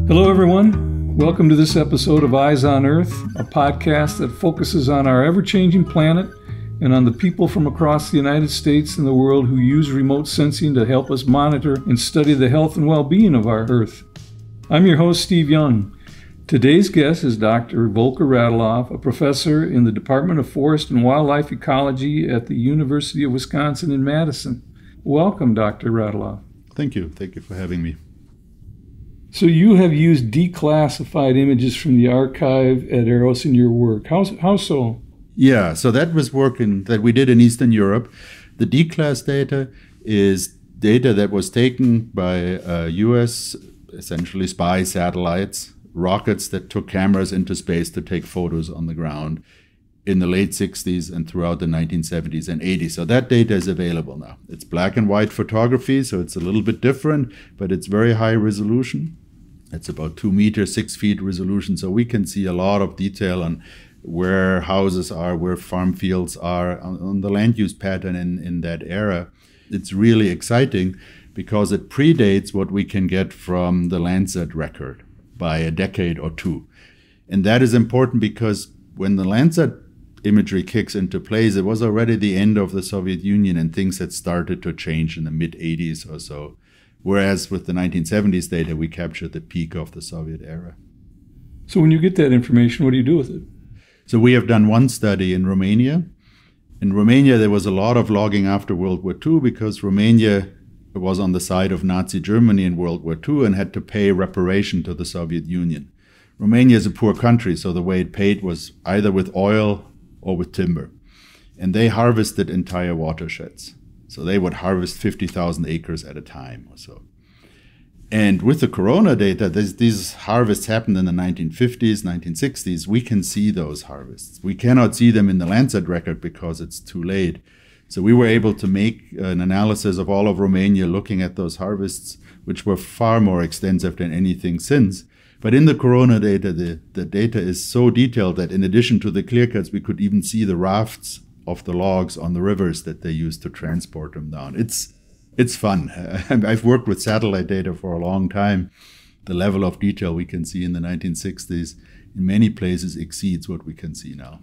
Hello, everyone. Welcome to this episode of Eyes on Earth, a podcast that focuses on our ever-changing planet and on the people from across the United States and the world who use remote sensing to help us monitor and study the health and well-being of our Earth. I'm your host, Steve Young. Today's guest is Dr. Volker Radiloff, a professor in the Department of Forest and Wildlife Ecology at the University of Wisconsin in Madison. Welcome, Dr. Radiloff. Thank you. Thank you for having me. So you have used declassified images from the archive at EROS in your work. How so? Yeah, so that was work that we did in Eastern Europe. The declass data is data that was taken by US, essentially spy satellites, rockets that took cameras into space to take photos on the ground in the late 60s and throughout the 1970s and 80s. So that data is available now. It's black and white photography, so it's a little bit different, but it's very high resolution. It's about 2 meters, 6 feet resolution. So we can see a lot of detail on where houses are, where farm fields are, on the land use pattern in that era. It's really exciting because it predates what we can get from the Landsat record by a decade or two. And that is important because when the Landsat imagery kicks into place, it was already the end of the Soviet Union and things had started to change in the mid-80s or so. Whereas with the 1970s data, we captured the peak of the Soviet era. So when you get that information, what do you do with it? So we have done one study in Romania. In Romania, there was a lot of logging after World War II because Romania was on the side of Nazi Germany in World War II and had to pay reparation to the Soviet Union. Romania is a poor country, so the way it paid was either with oil or with timber. And they harvested entire watersheds. So they would harvest 50,000 acres at a time or so. And with the corona data, these harvests happened in the 1950s, 1960s. We can see those harvests. We cannot see them in the Landsat record because it's too late. So we were able to make an analysis of all of Romania looking at those harvests, which were far more extensive than anything since. But in the corona data, the data is so detailed that in addition to the clear cuts, we could even see the rafts of the logs on the rivers that they use to transport them down. It's fun. I've worked with satellite data for a long time. The level of detail we can see in the 1960s in many places exceeds what we can see now.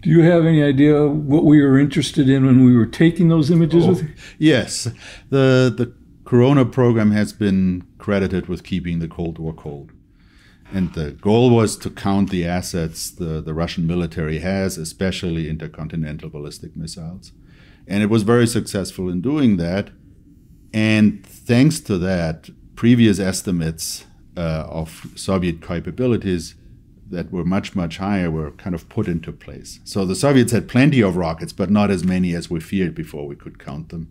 Do you have any idea what we were interested in when we were taking those images with you? Yes. The Corona program has been credited with keeping the Cold War cold. And the goal was to count the assets the Russian military has, especially intercontinental ballistic missiles. And it was very successful in doing that. And thanks to that, previous estimates of Soviet capabilities that were much, much higher were kind of put into place. So the Soviets had plenty of rockets, but not as many as we feared before we could count them.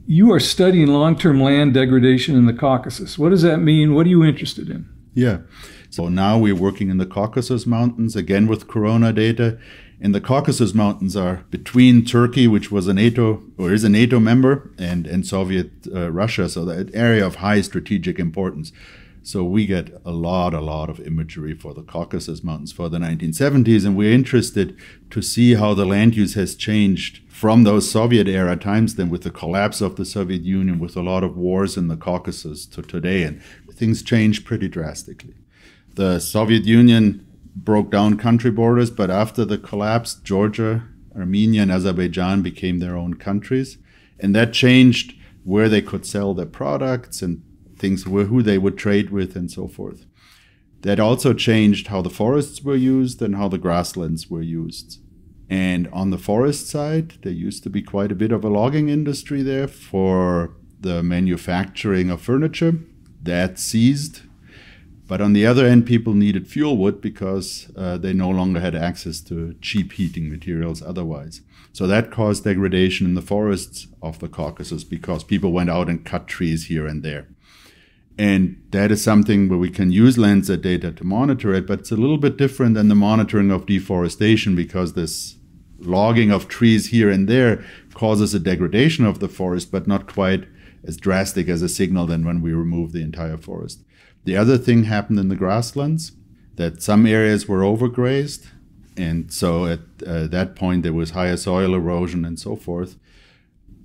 You are studying long-term land degradation in the Caucasus. What does that mean? What are you interested in? Yeah. So now we're working in the Caucasus Mountains, again with corona data. And the Caucasus Mountains are between Turkey, which was a NATO, or is a NATO member, and Soviet Russia, so that area of high strategic importance. So we get a lot of imagery for the Caucasus Mountains for the 1970s, and we're interested to see how the land use has changed from those Soviet era times, then with the collapse of the Soviet Union, with a lot of wars in the Caucasus to today, and things changed pretty drastically. The Soviet Union broke down country borders, but after the collapse, Georgia, Armenia, and Azerbaijan became their own countries. And that changed where they could sell their products and things, who they would trade with and so forth. That also changed how the forests were used and how the grasslands were used. And on the forest side, there used to be quite a bit of a logging industry there for the manufacturing of furniture. That ceased. But on the other end, people needed fuel wood because they no longer had access to cheap heating materials otherwise. So that caused degradation in the forests of the Caucasus because people went out and cut trees here and there. And that is something where we can use Landsat data to monitor it, but it's a little bit different than the monitoring of deforestation because this logging of trees here and there causes a degradation of the forest, but not quite as drastic as a signal than when we remove the entire forest. The other thing happened in the grasslands, that some areas were overgrazed, and so at that point there was higher soil erosion and so forth.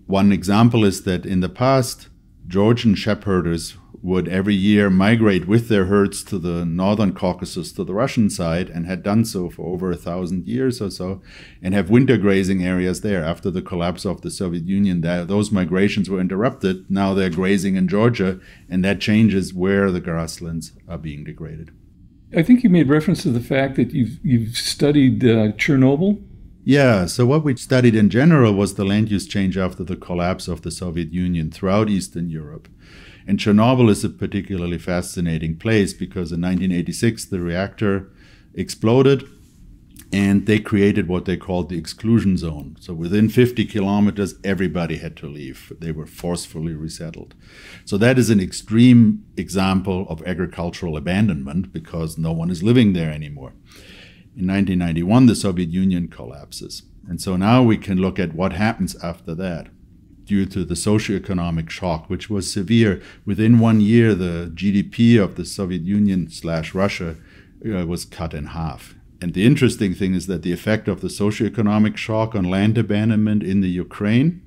One example is that in the past, Georgian shepherders would every year migrate with their herds to the northern Caucasus, to the Russian side, and had done so for over 1,000 years or so, and have winter grazing areas there. After the collapse of the Soviet Union, those migrations were interrupted. Now they're grazing in Georgia, and that changes where the grasslands are being degraded. I think you made reference to the fact that you've studied Chernobyl. Yeah, so what we studied in general was the land use change after the collapse of the Soviet Union throughout Eastern Europe. And Chernobyl is a particularly fascinating place because in 1986 the reactor exploded and they created what they called the exclusion zone. So within 50 kilometers, everybody had to leave. They were forcefully resettled. So that is an extreme example of agricultural abandonment because no one is living there anymore. In 1991, the Soviet Union collapses. And so now we can look at what happens after that. Due to the socioeconomic shock, which was severe, within 1 year, the GDP of the Soviet Union / Russia was cut in half. And the interesting thing is that the effect of the socioeconomic shock on land abandonment in the Ukraine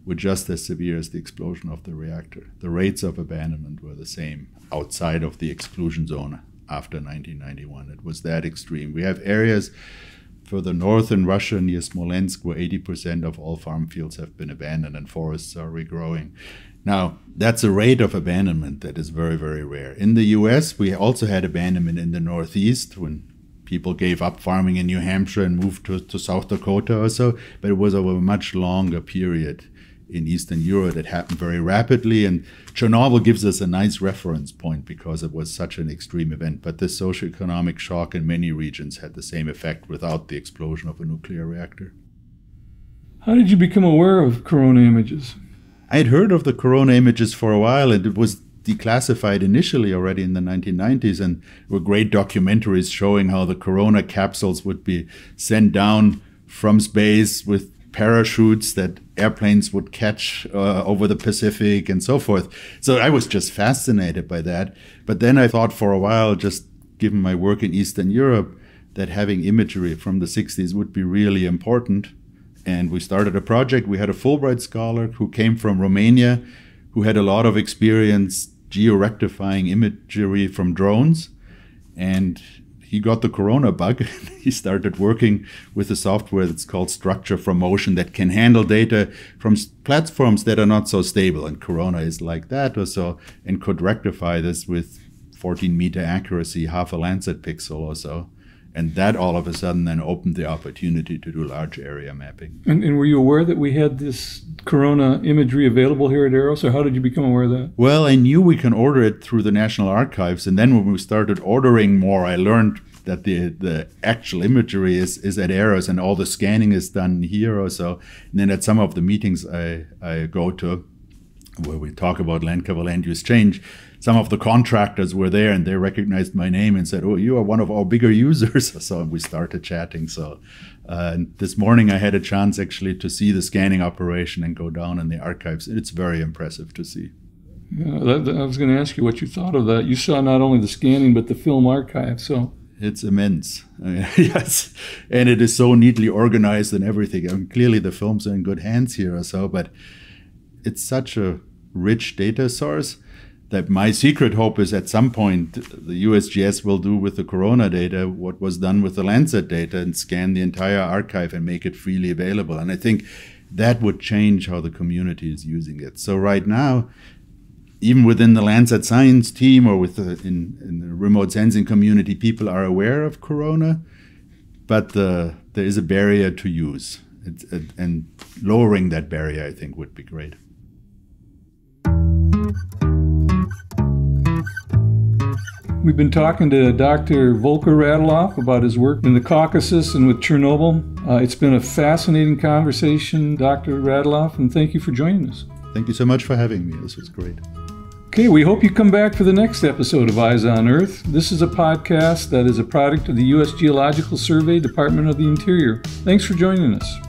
were just as severe as the explosion of the reactor. The rates of abandonment were the same outside of the exclusion zone after 1991. It was that extreme. We have areas further north in Russia, near Smolensk, where 80% of all farm fields have been abandoned and forests are regrowing. Now, that's a rate of abandonment that is very, very rare. In the US, we also had abandonment in the Northeast when people gave up farming in New Hampshire and moved to South Dakota or so, but it was over a much longer period. In Eastern Europe, it happened very rapidly, and Chernobyl gives us a nice reference point because it was such an extreme event. But this socioeconomic shock in many regions had the same effect without the explosion of a nuclear reactor. How did you become aware of corona images? I had heard of the corona images for a while, and it was declassified initially already in the 1990s, and there were great documentaries showing how the corona capsules would be sent down from space with parachutes that airplanes would catch over the Pacific and so forth. So I was just fascinated by that. But then I thought for a while, just given my work in Eastern Europe, that having imagery from the 60s would be really important. And we started a project. We had a Fulbright scholar who came from Romania, who had a lot of experience geo-rectifying imagery from drones. And he got the corona bug. He started working with a software that's called Structure from Motion that can handle data from platforms that are not so stable. And corona is like that or so, and could rectify this with 14-meter accuracy, half a Landsat pixel or so. And that all of a sudden then opened the opportunity to do large area mapping. And were you aware that we had this corona imagery available here at EROS, or how did you become aware of that? Well, I knew we can order it through the National Archives. And then when we started ordering more, I learned that the actual imagery is at EROS and all the scanning is done here or so. And then at some of the meetings I go to, where we talk about land cover land use change, some of the contractors were there and they recognized my name and said, "Oh, you are one of our bigger users." So we started chatting. So this morning I had a chance actually to see the scanning operation and go down in the archives. It's very impressive to see. Yeah, I was going to ask you what you thought of that. You saw not only the scanning, but the film archive. So it's immense. Yes. And it is so neatly organized and everything. I mean, clearly the films are in good hands here or so, but it's such a rich data source that my secret hope is at some point the USGS will do with the corona data what was done with the Landsat data and scan the entire archive and make it freely available. And I think that would change how the community is using it. So right now, even within the Landsat science team or with in the remote sensing community, people are aware of corona, but there is a barrier to use. And lowering that barrier, I think, would be great. We've been talking to Dr. Volker Radiloff about his work in the Caucasus and with Chernobyl. It's been a fascinating conversation, Dr. Radiloff, and thank you for joining us. Thank you so much for having me. This was great. Okay, we hope you come back for the next episode of Eyes on Earth. This is a podcast that is a product of the U.S. Geological Survey, Department of the Interior. Thanks for joining us.